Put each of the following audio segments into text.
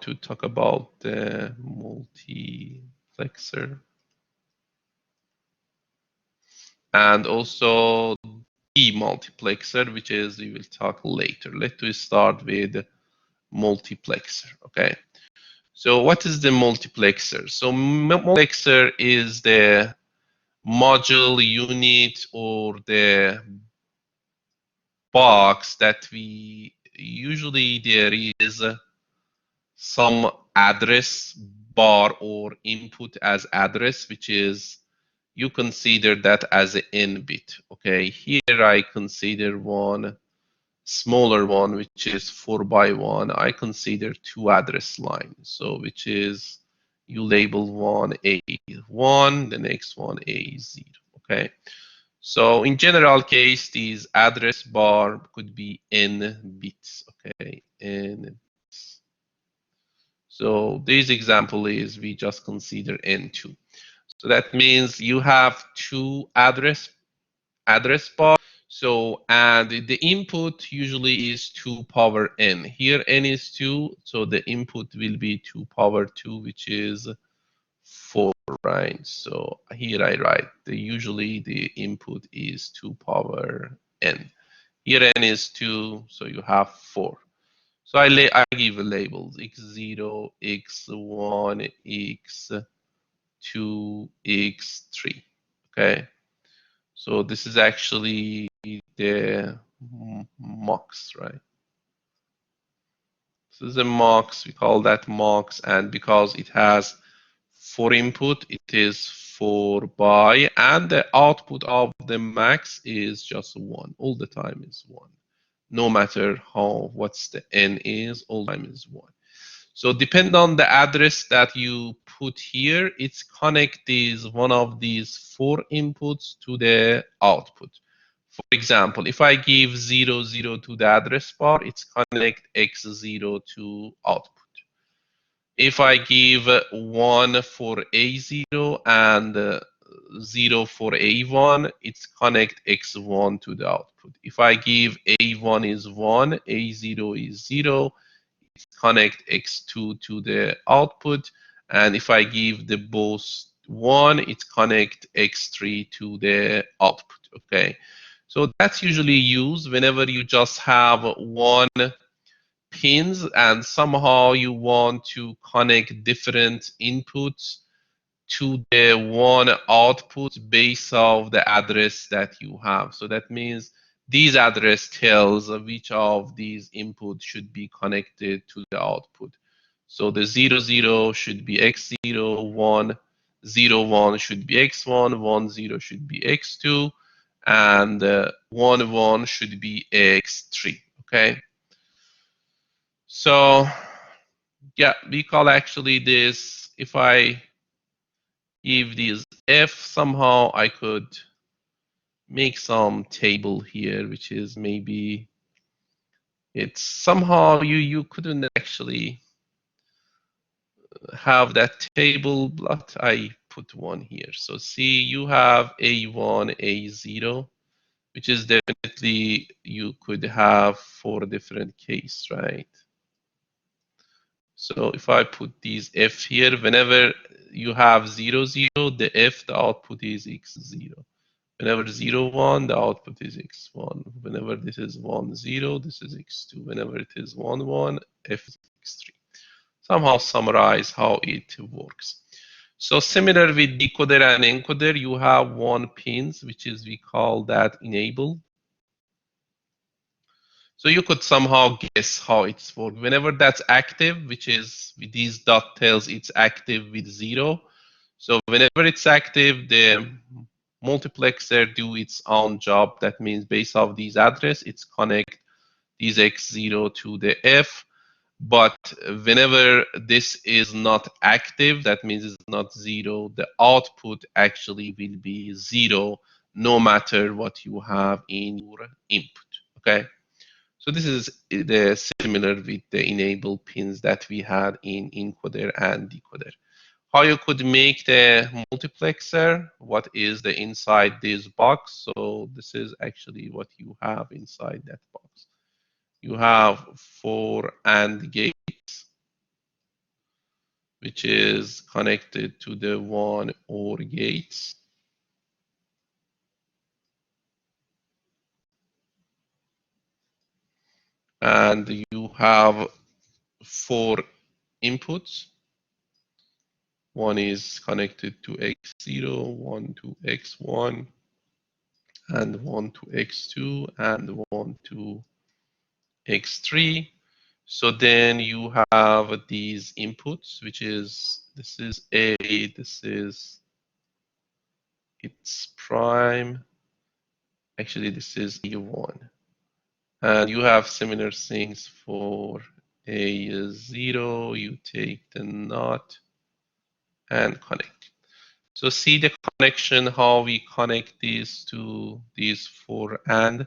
to talk about the multiplexer and also the multiplexer, which is we will talk later. Let's start with multiplexer. Okay. So what is the multiplexer? So multiplexer is the module unit or the box that we usually there is some address bar or input as address, which is you consider that as an n bit. Okay, here I consider one smaller one, which is 4 by 1. I consider two address lines. So which is you label one A1, the next one A0. Okay. So in general case, these address bar could be n bits. Okay, n. So this example is we just consider n2. So that means you have two address bar. So and the input usually is 2 power n. Here n is 2, so the input will be 2 power 2, which is 4, right? So here I write usually the input is 2 power n. Here n is 2, so you have 4. So I give labels x0, x1, x2, x3. Okay. So this is actually the mux, right? This is a mux. We call that mux, and because it has 4 input, it is 4 by, and the output of the max is just 1. All the time is 1. No matter what's the n is, all the time is 1. So depend on the address that you put here, it's connect one of these 4 inputs to the output. For example, if I give 0, 0 to the address bar, it's connect x0 to output. If I give 1 for A0 and 0 for A1, it's connect X1 to the output. If I give A1 is 1, A0 is 0, it's connect X2 to the output. And if I give the both 1, it's connect X3 to the output. Okay. So that's usually used whenever you just have one pins and somehow you want to connect different inputs to the one output based of the address that you have. So that means these address tells which of these inputs should be connected to the output. So the 0, 0 should be x0, 1, 0, 1 should be x1, 1, 0 should be x2, and 1, 1 should be x3. Okay. So yeah, we call actually this, if I give this f, somehow I could make some table here, which is maybe, it's somehow you couldn't actually have that table, but I put one here. So see, you have A1, A0, which is definitely you could have 4 different cases, right? So if I put these f here, whenever you have 0, 0, the f, the output is x0. Whenever 0, 1, the output is x1. Whenever this is 1, 0, this is x2. Whenever it is 1, 1, f is x3. Somehow summarize how it works. So similar with decoder and encoder, you have one pins, which is we call that enable. So you could somehow guess how it's worked. Whenever that's active, which is with these dot tells it's active with 0. So whenever it's active, the multiplexer do its own job. That means based off these address, it's connect these x0 to the f. But whenever this is not active, that means it's not 0, the output actually will be 0 no matter what you have in your input. Okay. So this is the similar with the enable pins that we had in encoder and decoder. How you could make the multiplexer, what is the inside this box. So this is actually what you have inside that box. You have 4 AND gates. which is connected to the 1 OR gates. And you have 4 inputs. One is connected to x0, one to x1, and one to x2, and one to x3. So then you have these inputs, which is, this is A, this is its prime. Actually, this is A1. And you have similar things for A0. You take the NOT and connect. So see the connection, how we connect these to these 4 AND.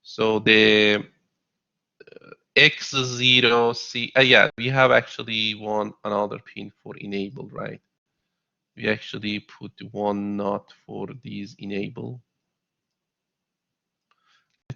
So the X0, see, yeah, we have actually another pin for enable, right? We actually put one NOT for these enable.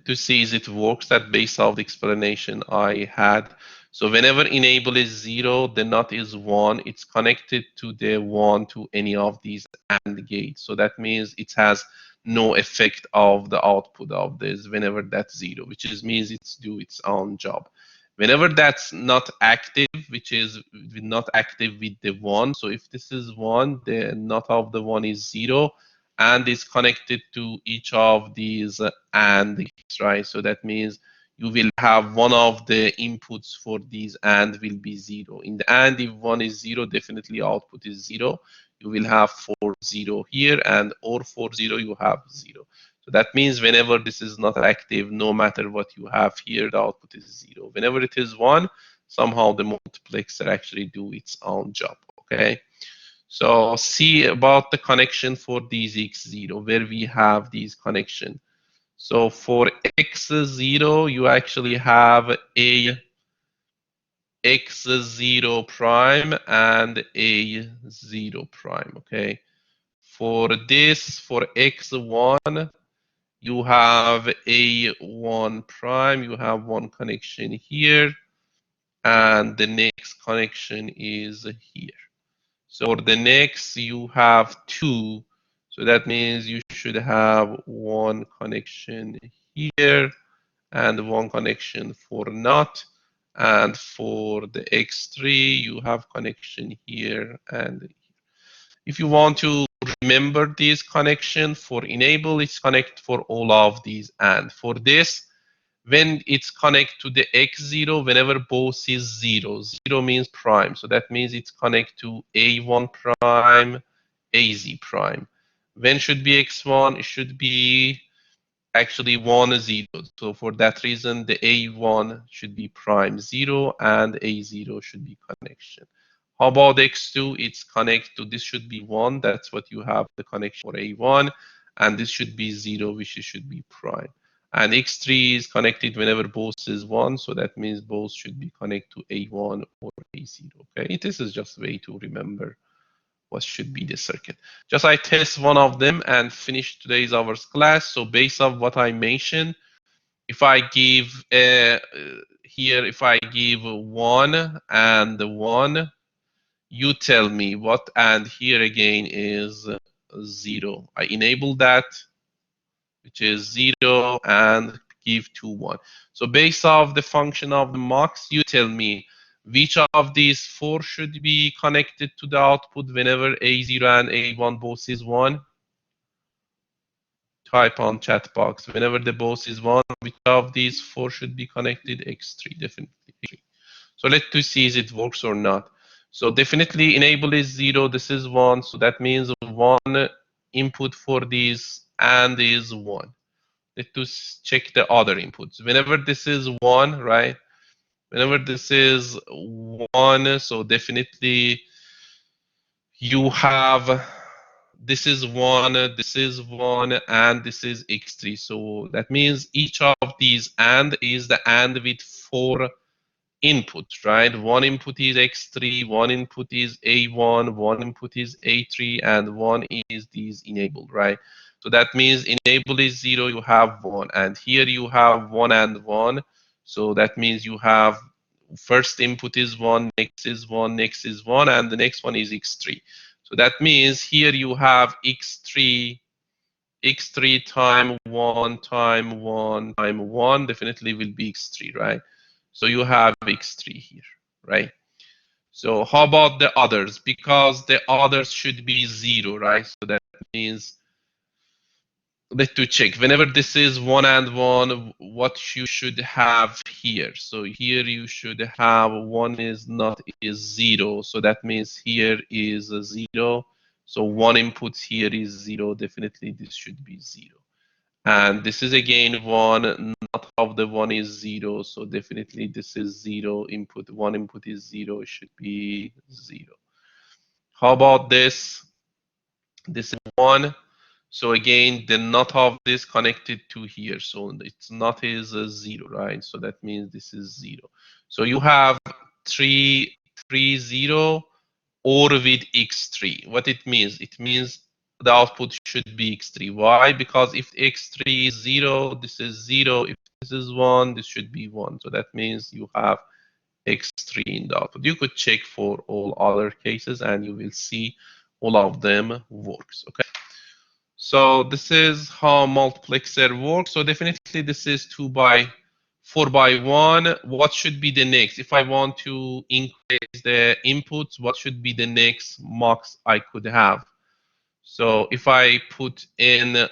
To see if it works, that based off the explanation I had. So whenever enable is 0, the NOT is 1. It's connected to the 1 to any of these AND gates. So that means it has no effect of the output of this whenever that's 0, which is means it's do its own job. Whenever that's not active, which is not active with the 1, so if this is 1, the NOT of the 1 is 0, and is connected to each of these AND gates, right? So that means you will have one of the inputs for these AND will be 0. In the AND, if 1 is 0, definitely output is 0. You will have 4, 0 here, and or 4, 0, you have 0. So that means whenever this is not active, no matter what you have here, the output is 0. Whenever it is 1, somehow the multiplexer actually do its own job, okay? So see about the connection for these x0, where we have these connection. So for x0, you actually have a x0 prime and a 0 prime, okay? For this, for x1, you have a1 prime, you have one connection here, and the next connection is here. So for the next, you have 2. So that means you should have one connection here and one connection for NOT. And for the X3, you have connection here and here. If you want to remember this connection for enable, it's connect for all of these. And for this, when it's connect to the x0, whenever both is 0, 0 means prime. So that means it's connect to a1 prime, az prime. When should be x1? It should be actually 1, 0. So for that reason, the a1 should be prime 0 and a0 should be connection. How about x2? It's connect to, this should be 1. That's what you have the connection for a1. And this should be 0, which should be prime. And x3 is connected whenever both is 1. So that means both should be connected to a1 or a0. Okay, this is just a way to remember what should be the circuit. Just I test one of them and finish today's hours class. So based on what I mentioned, if I give here, if I give 1 and 1, you tell me what, and here again is 0. I enable that, which is 0, and give 2, 1. So based off the function of the mux, you tell me which of these 4 should be connected to the output whenever A0 and A1 both is 1. Type on chat box. Whenever the both is 1, which of these 4 should be connected? X3, definitely X3. So let's see if it works or not. So definitely enable is 0, this is 1, so that means 1 input for these and is 1. Let's check the other inputs. Whenever this is 1, right? Whenever this is 1, so definitely you have, this is 1, this is 1, and this is x3. So that means each of these and is the and with 4 inputs, right? One input is x3, one input is a1, one input is a3, and one is these enabled, right? So that means enable is 0, you have 1, and here you have 1 and 1. So that means you have first input is 1, next is 1, next is 1, and the next one is x3. So that means here you have x3 time 1 time 1 time 1 definitely will be x3, right? So you have x3 here, right? So how about the others? Because the others should be 0, right? So that means let's to check. Whenever this is 1 and 1, what you should have here. So here you should have 1 is not is 0. So that means here is a 0. So one input here is 0. Definitely this should be 0. And this is again 1, not half the 1 is 0, so definitely this is 0 input. 1 input is 0, it should be 0. How about this? This is 1. So again, the not of this connected to here. So it's not is a 0, right? So that means this is 0. So you have 3, 3, 0, or with x3. What it means? It means the output should be x3. Why? Because if x3 is 0, this is 0. If this is 1, this should be 1. So that means you have x3 in the output. You could check for all other cases and you will see all of them works. Okay. So this is how multiplexer works. So definitely this is 2 by 4 by 1. What should be the next? If I want to increase the inputs, what should be the next mux I could have? So if I put in,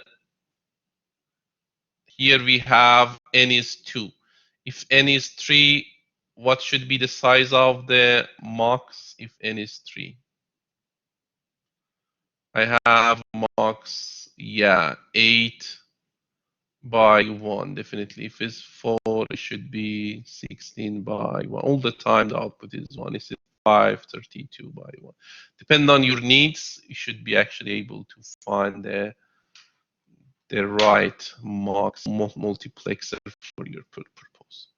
here we have n is 2. If n is 3, what should be the size of the mux if n is 3? I have mux, yeah, 8 by 1, definitely. If it's 4, it should be 16 by 1. All the time the output is 1. It's 5, 32 by 1. Depending on your needs, you should be actually able to find the right multiplexer for your purpose.